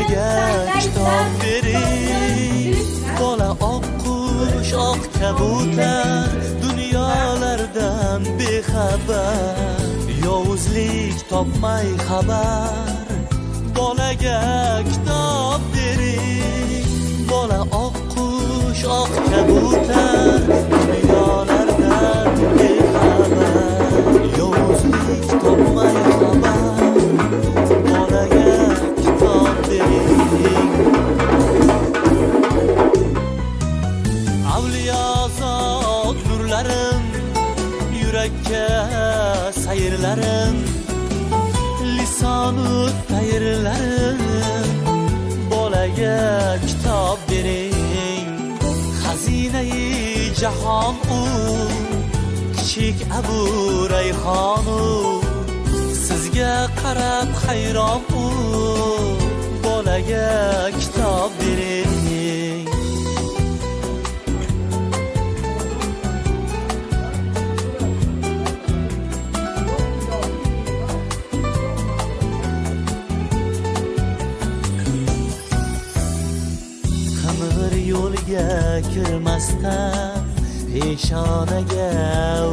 bolaga kitob bering. Bola oq qush, oq kabutar, dunyolardan bexabar. Yovuzlik topmay xabar, bolaga kitob bering. Bola oq qush, oq kabutar, dunyolardan bexabar. Yovuzlik topmay xabar, bolaga kitob bering. Avliyozod nurlarim, yurakka sayrlarim, lisonu tayrlarim, bolaga kitob bering. Xazinai jahon u, kichik Abu Rayhon u, sizga qarab hayron u, bolaga kitob bering. Yo'lga kirmasdan, peshonaga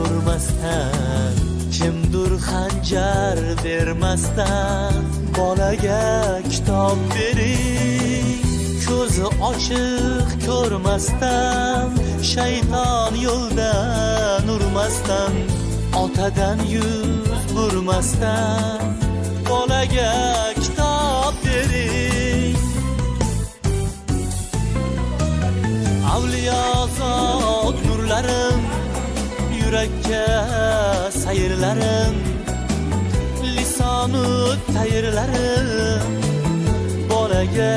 urmasdan, kimdur xanjar bermasdan, bolaga kitob bering. Ko'zi ochiq ko'rmasdan, shayton yo'ldan urmasdan, otadan yuz burmasdan, bolaga kitob bering. Avliyozod nurlarim, yurakka sayrlarim, lisonu tayrlarim, bolaga